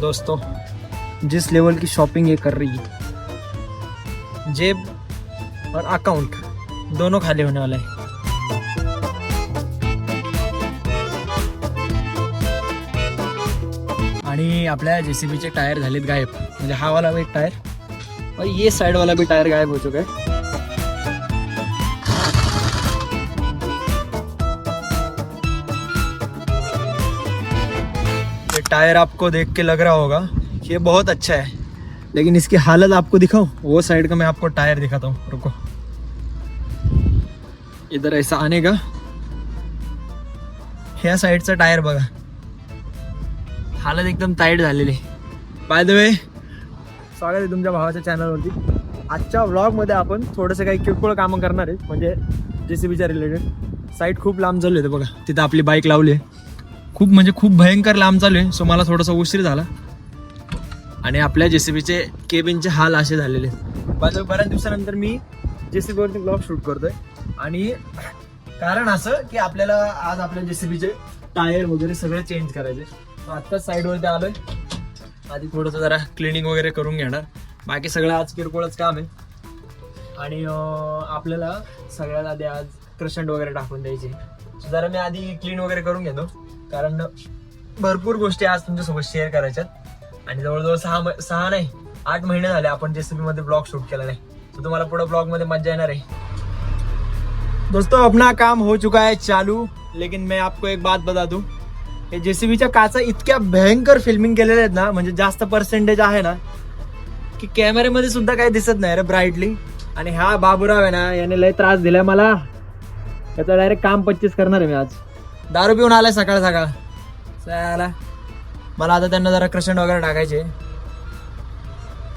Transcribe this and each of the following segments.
दोस्तों, जिस लेवल की शॉपिंग ये कर रही है, जेब और अकाउंट दोनों खाली होने वाला है। आणि आपल्या जेसीबीचे टायर झालेत गायब, म्हणजे हा वाला एक टायर और ये साइड वाला भी टायर गायब हो चुका है। ये टायर आपको देख के लग रहा होगा कि ये बहुत अच्छा है, लेकिन इसकी हालत आपको दिखाऊं? वो साइड का मैं आपको टायर दिखाता हूँ, रुको। इधर ऐसा आने का, ह्या साईडचा टायर बघा, हालत एकदम टाईट झालेली। बाय द वे, स्वागत आहे तुमच्या भावाच्या चॅनलवरती। आजच्या व्लॉगमध्ये आपण थोडंसं काही किरकोळ कामं करणार आहे, म्हणजे जेसीबीच्या रिलेटेड। साईड खूप लांब चालू आहे बघा, तिथं आपली बाईक लावली आहे, खूप म्हणजे खूप भयंकर लांब चालू आहे। सो मला थोडासा उशीर झाला आणि आपल्या जेसीबीचे केबिनचे हाल असे झालेले आहेत। बाय द वे, बऱ्याच दिवसानंतर मी जेसीबीवरती ब्लॉग शूट करतोय आणि कारण असं की आपल्याला आज आपल्या जेसीबीचे टायर वगैरे सगळे चेंज करायचे। आत्ताच साईडवरती आलोय, आधी थोडंसं जरा क्लिनिंग वगैरे करून घेणार, बाकी सगळं आज किरकोळच काम आहे। आणि आपल्याला सगळ्यात आधी आज क्रशंट वगैरे टाकून द्यायचे, जरा मी आधी क्लीन वगैरे करून घेतो, कारण भरपूर गोष्टी आज तुमच्यासोबत शेअर करायच्यात। आणि जवळजवळ 6 नाही 8 महिने झाले आपण जेसीबी मध्ये ब्लॉग शूट केला नाही, तर तुम्हाला पुढे ब्लॉग मध्ये मजा येणार आहे। दोस्तों, अपना काम हो चुका है चालू, लेकिन मैं आपको एक बात बता दूं, हे जेसीबीच्या काचा इतक्या भयंकर फिल्मिंग केलेल्या आहेत ना, म्हणजे जास्त पर्सेंटेज आहे ना की कॅमेऱ्यामध्ये सुद्धा काही दिसत नाही रे ब्राईटली। आणि हा बाबूराव आहे ना, याने लय त्रास दिलाय मला, याचा डायरेक्ट काम 25 करणार आहे मी आज। दारू पिऊन आलाय सकाळ सकाळ चला, मला आता त्यांना जरा क्रशंट वगैरे टाकायचे।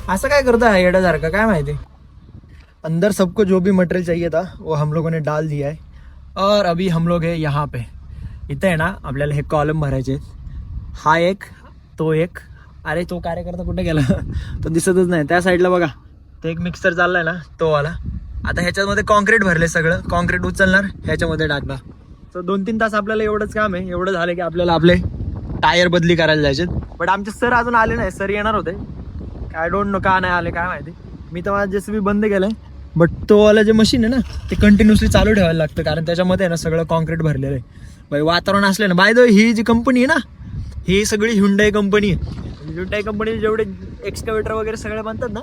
असं काय करतोय येड्यासारखं, काय माहिती। अंदर सबको जो भी मटेरियल चाहिए था वो हम लोगों ने डाल दिया है, और अभी हम लोग है यहाँ पे। इथं आहे ना आपल्याला हे कॉलम भरायचे, हा एक, तो एक, अरे तो कार्यकर्ता कुठे गेला तो दिसतच नाही। त्या साईडला बघा, तो एक मिक्सर चाललाय ना, तो वाला। आता ह्याच्यामध्ये कॉन्क्रीट भरले, सगळं कॉन्क्रीट उचलणार, ह्याच्यामध्ये टाकणार। तर 2-3 तास आपल्याला एवढंच काम आहे। एवढं झालं की आपल्याला आपले टायर बदली करायला जायचे, बट आमचे सर अजून आले नाही। सर येणार होते, आय डोंट नो का नाही आले काय माहिती। मी तर माझं जेसीबी बंद केलंय, बट तो वाला जे मशीन आहे ना, ते कंटिन्युअसली चालू ठेवायला लागतं, कारण त्याच्यामध्ये आहे ना सगळं कॉन्क्रीट भरलेलं आहे। बाई वातावरण असलं ना, बाय द वे ही जी कंपनी आहे ना, ही सगळी ह्युंडाई कंपनी आहे। ह्युंडाई कंपनी जेवढे एक्सकॅव्हेटर वगैरे सगळे बनतात ना,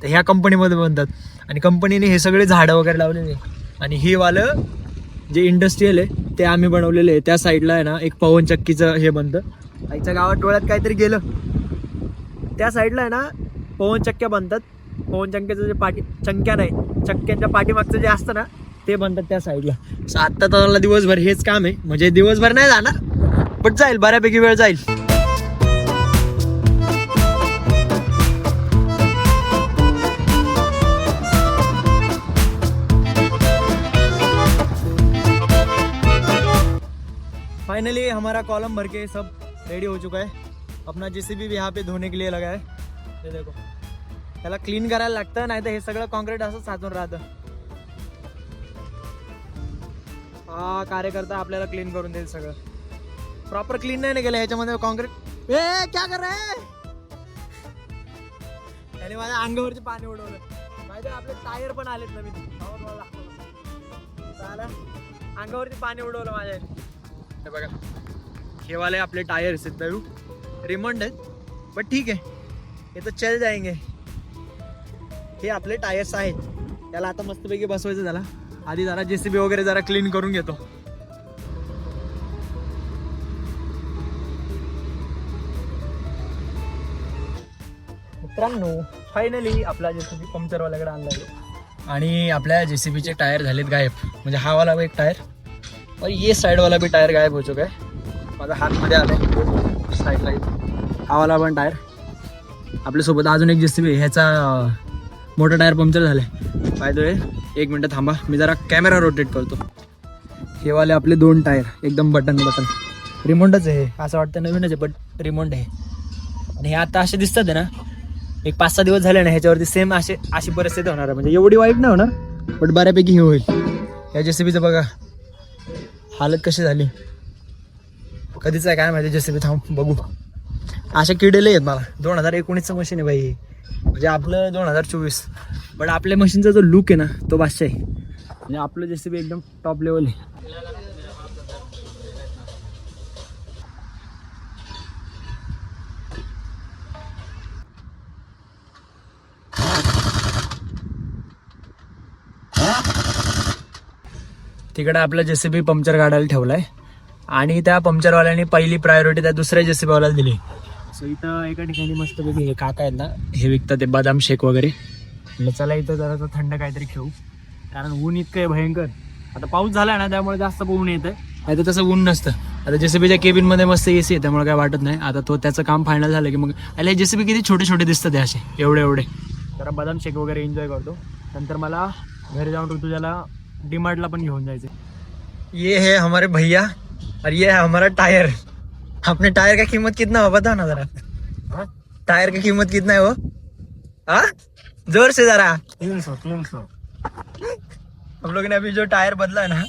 तर ह्या कंपनीमध्ये बनतात। आणि कंपनीने हे सगळे झाडं वगैरे लावलेले आहे। आणि हे वालं जे इंडस्ट्रियल आहे ते आम्ही बनवलेले आहे। त्या साईडला आहे ना एक पवन चक्कीचं हे बनतं। आईच्या गावात डोळ्यात काहीतरी गेलं, त्या साईडला आहे ना पवन चक्क्या बनतात। पवन चक्क्याचं जे चक्क्या नाही, चक्क्यांच्या पाठीमागचं जे असतं ना, ते बनतात त्या साईडला। सो आत्ता तर मला दिवसभर हेच काम आहे, म्हणजे दिवसभर नाही जाणार, बट जाईल, बऱ्यापैकी वेळ जाईल। फाइनली हमारा कॉलम भर के सब रेडी हो चुका है। अपना जेसीबी भी यहाँ पे धोने के लिए लगा है। ये देखो, त्याला क्लीन करायला लागतं, नाही तर हे सगळं कॉन्क्रीट असं साचून राहतं। हा कार्यकर्ता आपल्याला क्लीन करून देईल सगळं, प्रॉपर क्लीन नाही केलं ह्याच्यामध्ये कॉन्क्रीट। ए क्या कर रहे, त्याने माझ्या अंगावरचे पाणी उडवलं। माहिती आपले टायर पण आलेत नवीन, अंगावरती पाणी उडवलं माझ्या। हे बघा, हे वाले आपले टायर्स आहेत, दारू रिमंड आहेत, बट ठीक आहे, हे तर चल जाएंगे। हे आपले टायर्स आहेत, त्याला आता मस्तपैकी बसवायचं। त्याला आधी जरा जेसीबी वगैरे जरा क्लीन करून घेतो। मित्रांनो, फायनली आपला जेसीबी पंक्चरवाल्याकडे आणला आहे आणि आपल्या जेसीबीचे टायर झालेत गायब, म्हणजे हा वाला एक टायर और ये साइड वाला भी टायर गायब हो चुका है। माझा हात मध्ये आलाय साईडला, हा वाला पण टायर। आपल्यासोबत अजून एक जेसीबी, ह्याचा मोठा टायर पंक्चर झालाय। बाय द वे, 1 मिनिट थांबा, मी जरा कॅमेरा रोटेट करतो। हे वाले आपले 2 टायर एकदम बटन रिमोटच आहे, असं वाटतं नवीनच आहे, बट रिमोट आहे। आणि हे आता असे दिसतात आहे ना, एक 5-6 दिवस झाले ना, ह्याच्यावरती सेम अशी परिस्थिती होणार आहे, म्हणजे एवढी वाईट नाही होणार, बट बऱ्यापैकी हे होईल। या जेसीबीचं बघा हालत कशी झाली, कधीच आहे काय माहिती जेसीबी, थांब बघू। अशा किडेले आहेत मला. 2019चं मशीन आहे भाई, म्हणजे आपलं 2024. पण आपल्या मशीनचा जो लुक आहे ना तो बादशाह आहे. म्हणजे आपलं JCB एकदम टॉप लेवल आहे. तिकडे आपला JCB पंक्चर काढायला ठेवलाय आणि त्या पंक्चरवाल्याने पहिली प्रायोरिटी त्या दुसऱ्या JCB वाल्याला दिली. सो इथं एका ठिकाणी मस्तपैकी हे काका आहेत ना, हे विकतात ते बदाम शेक वगैरे. म्हटलं चला इथं जरा थंड काहीतरी खेळू, कारण ऊन इतकं आहे भयंकर. आता पाऊस झाला ना त्यामुळे जास्त ऊन येतं, नाही तर तसं ऊन नसतं. आता JCBच्या केबिनमध्ये मस्त AC आहे त्यामुळे काय वाटत नाही. आता तो त्याचं काम फायनल झालं की मग आले JCB किती छोटे छोटे दिसतात असे, एवढे एवढे. जरा बदाम शेक वगैरे एन्जॉय करतो. नंतर मला घरी जाऊन ऋतुजाला डीमार्टला पण घेऊन जायचं. ये है हमारे भैया और ये है हमारा टायर. अपने टायर का कीमत कितना हो बता ना जरा. टायर की कीमत कितना है वो? हाँ जोर से जरा. 300. हम लोग ने अभी जो टायर बदला है ना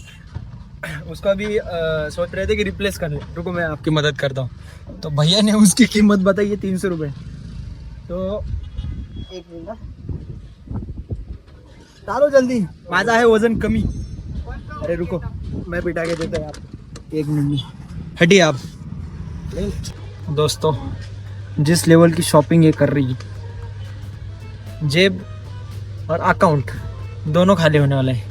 उसको अभी सोच रहे थे कि रिप्लेस करने. रुको मैं आपकी मदद करता हूँ. तो भैया ने उसकी कीमत बताई है 300 रुपये. तो एक मिनट चालो जल्दी, माझा है वजन कमी. अरे रुको मैं पिटा के देता यार, एक मिनट हटिए आप. दोस्तों जिस लेवल की शॉपिंग ये कर रही है, जेब और अकाउंट दोनों खाली होने वाले आहे.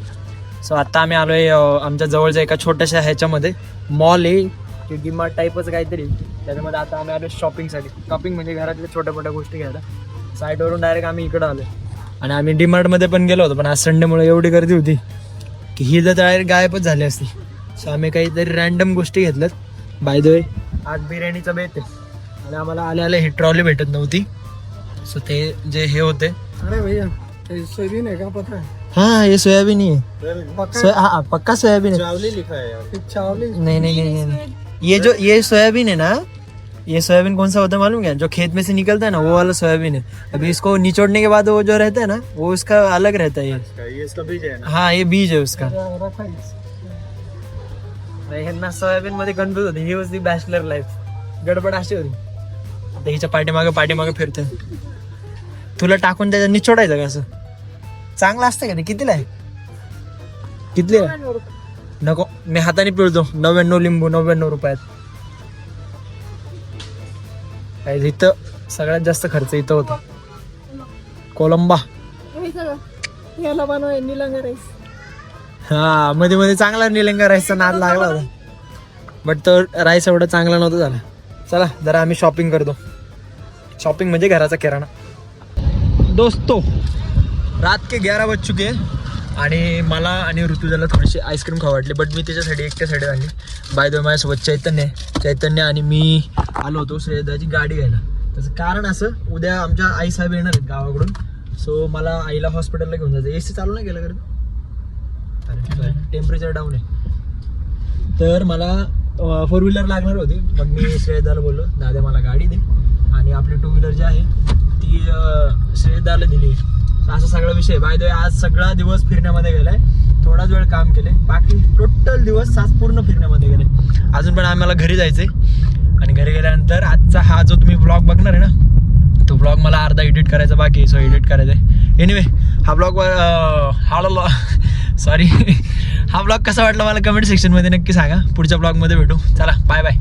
सो आता आम्ही आलो आहे आमच्या जवळच्या एका छोट्याशा ह्याच्यामध्ये मॉल आहे की डीमार्ट टाईपच काहीतरी. त्याच्यामध्ये आता आम्ही आलो शॉपिंगसाठी. शॉपिंग म्हणजे घरातल्या छोट्या मोठ्या गोष्टी घ्यायला. साईडवरून डायरेक्ट आम्ही इकडं आलो आणि आम्ही डीमार्टमध्ये पण गेलो होतो, पण आज संडेमुळे एवढी गर्दी होती की ही जर डायरेक्ट गायबच झाली असती. सो आम्ही काहीतरी रँडम गोष्टी घेतल्यात. बाय द वे आज बिर्याणीचा बेत आहे आणि आम्हाला आल्या ही ट्रॉली भेटत नव्हती. सो ते जे हे होते, अरे भैया सोयाबीन है क्या पता है? हाँ ये सोयाबीन ही है. हाँ पक्का सोयाबीन है. चावली लिखा है यार. चावली नहीं. ये सोयाबीन है ना, ये सोयाबीन कौन सा होता है मालूम क्या? जो खेत में से निकलता है ना वो वाला सोयाबीन है. अभी इसको निचोड़ने के बाद वो जो रहता है ना वो उसका अलग रहता है. ये इसका बीज है ना? हाँ ये बीज है उसका. ह्यांना सोयाबीन मध्ये कन्फ्युज होते. He was the bachelor life. गडबड अशी होती. आता हिच्या पाठीमागे फिरते. तुला टाकून त्याच्यात निचोडायचं का? असं चांगलं असतं का ते? कितीला आहे? किती नको, मी हाताने पिळतो. 99 लिंबू 99 रुपयात. इथं सगळ्यात जास्त खर्च इथं होता. कोलंबा याला बनवाय निलंगा राईस. हा मध्ये चांगला निलंगा राईसचा नाद लागला होता, बट तो राईस एवढा चांगला नव्हता झाला. चला जरा आम्ही शॉपिंग करतो. शॉपिंग म्हणजे घराचा किराणा. दोस्तों रात के 11 बज चुके आणि मला आणि ऋतुजाला थोडीशी आईस्क्रीम खाऊ वाटली, बट मी त्याच्यासाठी एकट्यासाठी आणली. बाय द वे माझ्यासोबत चैतन्य आणि मी आलो होतो श्रेयदाची गाडी घ्यायला. त्याचं कारण असं, उद्या आमच्या आई साहेब येणार आहेत गावाकडून. सो मला आईला हॉस्पिटलला घेऊन जायचं. AC चालू नाही केलं का? टेम्परेचर डाऊन आहे. तर मला 4 व्हीलर लागणार होती. मग मी श्रेयदाला बोललो दादा मला गाडी दे आणि आपली 2 व्हीलर जी आहे ती श्रेयदाला दिली. असा सगळा विषय. बाय द वे आज सगळा दिवस फिरण्यामध्ये गेलाय. थोडाच वेळ काम केले, बाकी टोटल दिवस आज पूर्ण फिरण्यामध्ये गेले. अजून पण आम्हाला घरी जायचंय आणि घरी गेल्यानंतर आजचा हा जो तुम्ही ब्लॉग बघणार आहे ना तो ब्लॉग मला अर्धा एडिट करायचा बाकी आहे. सो एडिट करायचं आहे. एनिवे हा ब्लॉग हा ब्लॉग कसा वाटला मला कमेंट सेक्शनमध्ये नक्की सांगा. पुढच्या ब्लॉगमध्ये भेटू. चला बाय बाय.